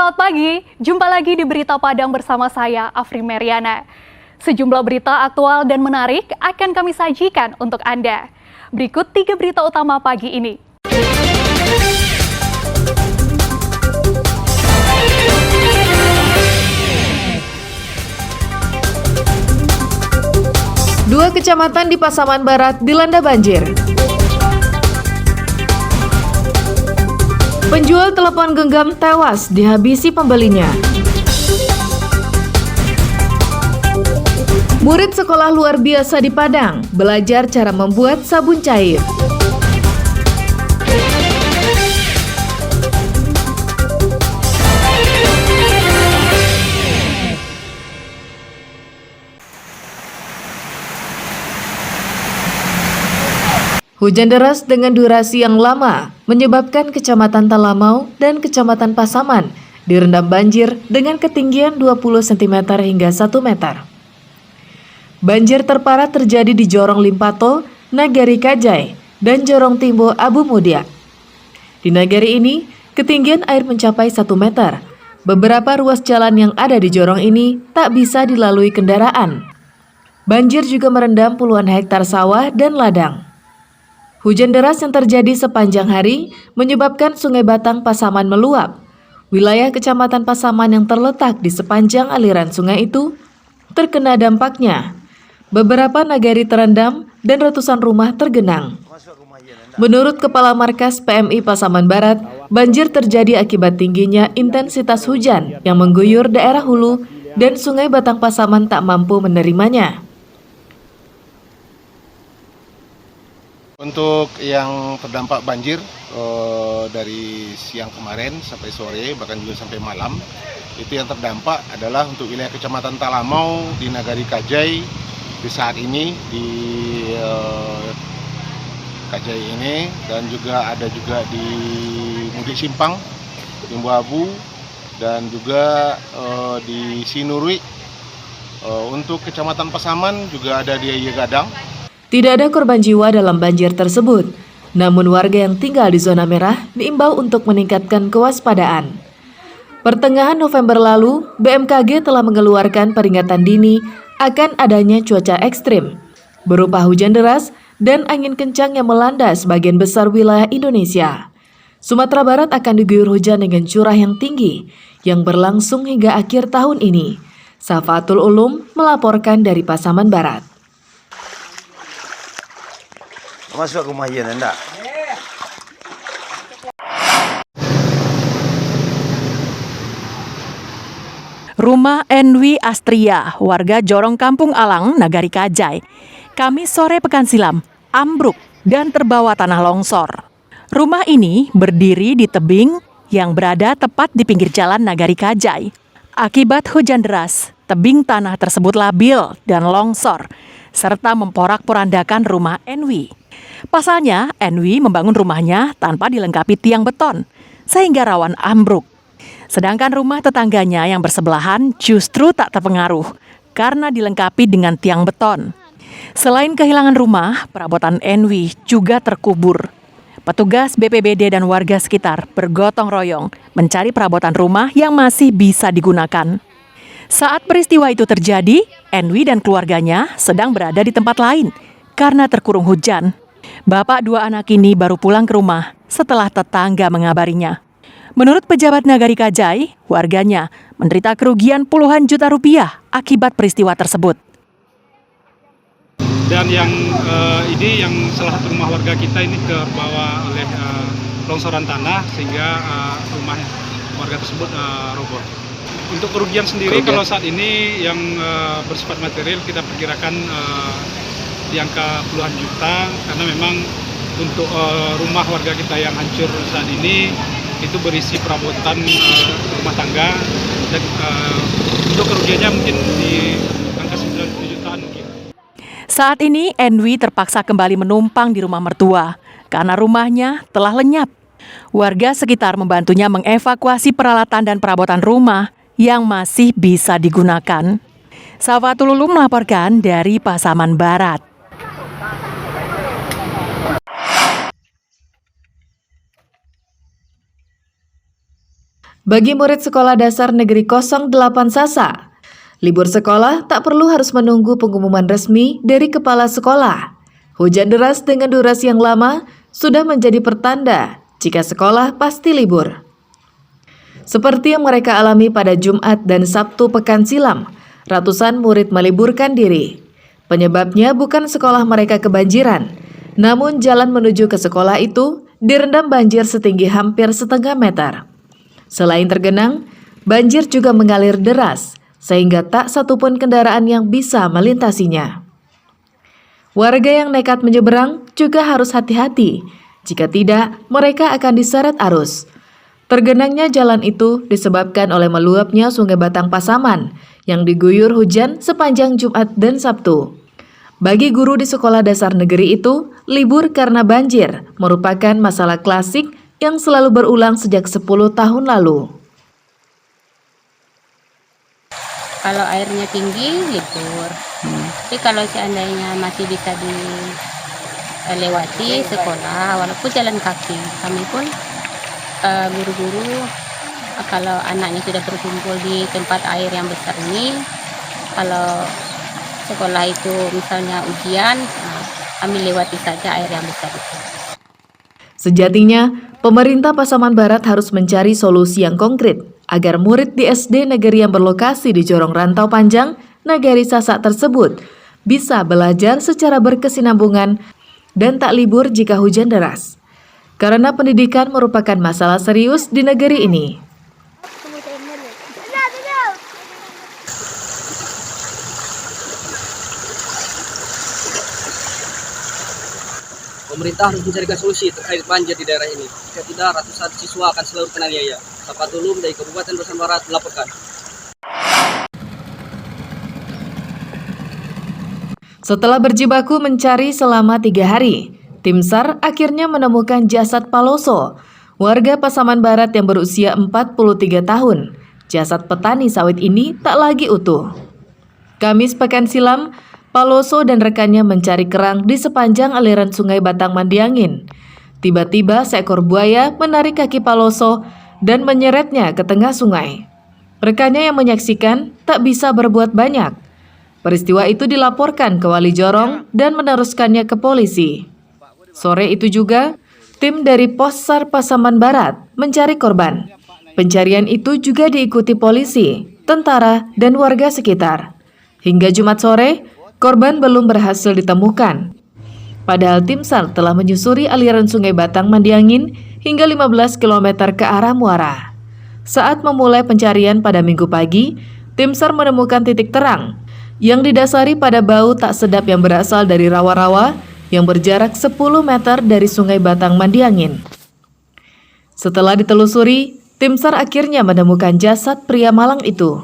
Selamat pagi, jumpa lagi di Berita Padang bersama saya, Afri Meriana. Sejumlah berita aktual dan menarik akan kami sajikan untuk Anda. Berikut 3 berita utama pagi ini. Dua kecamatan di Pasaman Barat dilanda banjir. Penjual telepon genggam tewas dihabisi pembelinya. Murid sekolah luar biasa di Padang belajar cara membuat sabun cair. Hujan deras dengan durasi yang lama menyebabkan Kecamatan Talamau dan Kecamatan Pasaman direndam banjir dengan ketinggian 20 cm hingga 1 meter. Banjir terparah terjadi di Jorong Limpato, Nagari Kajai, dan Jorong Timbo Abu Mudia. Di nagari ini, ketinggian air mencapai 1 meter. Beberapa ruas jalan yang ada di jorong ini tak bisa dilalui kendaraan. Banjir juga merendam puluhan hektar sawah dan ladang. Hujan deras yang terjadi sepanjang hari menyebabkan Sungai Batang Pasaman meluap. Wilayah Kecamatan Pasaman yang terletak di sepanjang aliran sungai itu terkena dampaknya. Beberapa nagari terendam dan ratusan rumah tergenang. Menurut Kepala Markas PMI Pasaman Barat, banjir terjadi akibat tingginya intensitas hujan yang mengguyur daerah hulu dan Sungai Batang Pasaman tak mampu menerimanya. Untuk yang terdampak banjir dari siang kemarin sampai sore bahkan juga sampai malam, itu yang terdampak adalah untuk wilayah Kecamatan Talamau di Nagari Kajai di saat ini di Kajai ini, dan juga ada juga di Mudik Simpang, Timbo Abu, dan juga di Sinurui. Untuk Kecamatan Pasaman juga ada di Gadang. Tidak ada korban jiwa dalam banjir tersebut, namun warga yang tinggal di zona merah diimbau untuk meningkatkan kewaspadaan. Pertengahan November lalu, BMKG telah mengeluarkan peringatan dini akan adanya cuaca ekstrim, berupa hujan deras dan angin kencang yang melanda sebagian besar wilayah Indonesia. Sumatera Barat akan diguyur hujan dengan curah yang tinggi, yang berlangsung hingga akhir tahun ini. Safatul Ulum melaporkan dari Pasaman Barat. Masuk rumah ya enggak? Rumah Enwi Astria, warga Jorong Kampung Alang, Nagari Kajai, Kamis sore pekan silam, ambruk dan terbawa tanah longsor. Rumah ini berdiri di tebing yang berada tepat di pinggir jalan Nagari Kajai. Akibat hujan deras, tebing tanah tersebut labil dan longsor, serta memporak-porandakan rumah Enwi. Pasalnya, Enwi membangun rumahnya tanpa dilengkapi tiang beton, sehingga rawan ambruk. Sedangkan rumah tetangganya yang bersebelahan justru tak terpengaruh karena dilengkapi dengan tiang beton. Selain kehilangan rumah, perabotan Enwi juga terkubur. Petugas BPBD dan warga sekitar bergotong royong mencari perabotan rumah yang masih bisa digunakan. Saat peristiwa itu terjadi, Enwi dan keluarganya sedang berada di tempat lain karena terkurung hujan. Bapak 2 anak ini baru pulang ke rumah setelah tetangga mengabarinya. Menurut pejabat Nagari Kajai, warganya menderita kerugian puluhan juta rupiah akibat peristiwa tersebut. Dan yang salah satu rumah warga kita ini terbawa oleh longsoran tanah sehingga rumah warga tersebut roboh. Untuk kerugian sendiri kalau saat ini yang bersifat material kita perkirakan di angka puluhan juta, karena memang untuk rumah warga kita yang hancur saat ini itu berisi perabotan rumah tangga, dan untuk kerugiannya mungkin di angka 90 jutaan mungkin. Saat ini Enwi terpaksa kembali menumpang di rumah mertua karena rumahnya telah lenyap. Warga sekitar membantunya mengevakuasi peralatan dan perabotan rumah yang masih bisa digunakan. Safatul Ulum melaporkan dari Pasaman Barat. Bagi murid Sekolah Dasar Negeri 08 Sasa, libur sekolah tak perlu harus menunggu pengumuman resmi dari kepala sekolah. Hujan deras dengan durasi yang lama sudah menjadi pertanda jika sekolah pasti libur. Seperti yang mereka alami pada Jumat dan Sabtu pekan silam, ratusan murid meliburkan diri. Penyebabnya bukan sekolah mereka kebanjiran, namun jalan menuju ke sekolah itu direndam banjir setinggi hampir setengah meter. Selain tergenang, banjir juga mengalir deras, sehingga tak satupun kendaraan yang bisa melintasinya. Warga yang nekat menyeberang juga harus hati-hati, jika tidak mereka akan diseret arus. Tergenangnya jalan itu disebabkan oleh meluapnya Sungai Batang Pasaman yang diguyur hujan sepanjang Jumat dan Sabtu. Bagi guru di sekolah dasar negeri itu, libur karena banjir merupakan masalah klasik yang selalu berulang sejak 10 tahun lalu. Kalau airnya tinggi, libur. Tapi kalau seandainya masih bisa dilewati sekolah, walaupun jalan kaki, kami pun guru-guru, kalau anaknya sudah berkumpul di tempat air yang besar ini, kalau sekolah itu misalnya ujian, kami lewati saja air yang besar itu. Sejatinya, pemerintah Pasaman Barat harus mencari solusi yang konkret agar murid di SD negeri yang berlokasi di Jorong Rantau Panjang, Nagari Sasak tersebut bisa belajar secara berkesinambungan dan tak libur jika hujan deras. Karena pendidikan merupakan masalah serius di negeri ini. Pemerintah harus mencarikan solusi terkait banjir di daerah ini. Jika tidak, ratusan siswa akan selalu teraniaya. Sapatulum dari Kabupaten Pasaman Barat melaporkan. Setelah berjibaku mencari selama 3 hari, tim SAR akhirnya menemukan jasad Paloso, warga Pasaman Barat yang berusia 43 tahun. Jasad petani sawit ini tak lagi utuh. Kamis pekan silam, Paloso dan rekannya mencari kerang di sepanjang aliran Sungai Batang Mandiangin. Tiba-tiba seekor buaya menarik kaki Paloso dan menyeretnya ke tengah sungai. Rekannya yang menyaksikan tak bisa berbuat banyak. Peristiwa itu dilaporkan ke Wali Jorong dan meneruskannya ke polisi. Sore itu juga, tim dari Pos SAR Pasaman Barat mencari korban. Pencarian itu juga diikuti polisi, tentara, dan warga sekitar. Hingga Jumat sore, korban belum berhasil ditemukan. Padahal tim SAR telah menyusuri aliran Sungai Batang Mandiangin hingga 15 km ke arah muara. Saat memulai pencarian pada Minggu pagi, tim SAR menemukan titik terang yang didasari pada bau tak sedap yang berasal dari rawa-rawa yang berjarak 10 meter dari Sungai Batang Mandiangin. Setelah ditelusuri, tim SAR akhirnya menemukan jasad pria malang itu.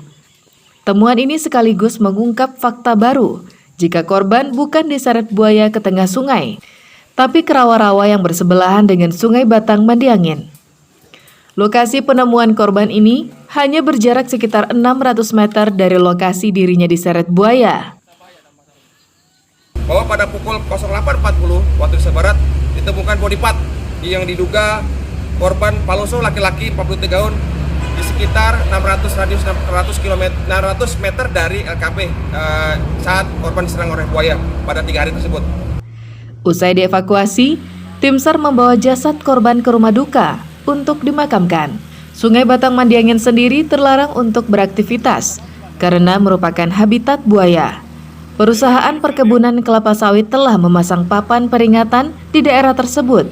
Temuan ini sekaligus mengungkap fakta baru jika korban bukan diseret buaya ke tengah sungai, tapi ke rawa-rawa yang bersebelahan dengan Sungai Batang Mandiangin. Lokasi penemuan korban ini hanya berjarak sekitar 600 meter dari lokasi dirinya diseret buaya. Bahwa pada pukul 08.40 waktu Indonesia Barat ditemukan body part yang diduga korban Paloso laki-laki 43 tahun di sekitar 600 meter dari LKP saat korban diserang oleh buaya pada 3 hari tersebut. Usai dievakuasi, tim SAR membawa jasad korban ke rumah duka untuk dimakamkan. Sungai Batang Mandiangin sendiri terlarang untuk beraktivitas karena merupakan habitat buaya. Perusahaan perkebunan kelapa sawit telah memasang papan peringatan di daerah tersebut.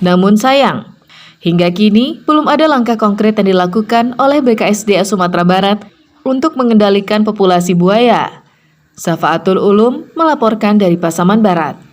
Namun sayang, hingga kini belum ada langkah konkret yang dilakukan oleh BKSDA Sumatera Barat untuk mengendalikan populasi buaya. Safaatul Ulum melaporkan dari Pasaman Barat.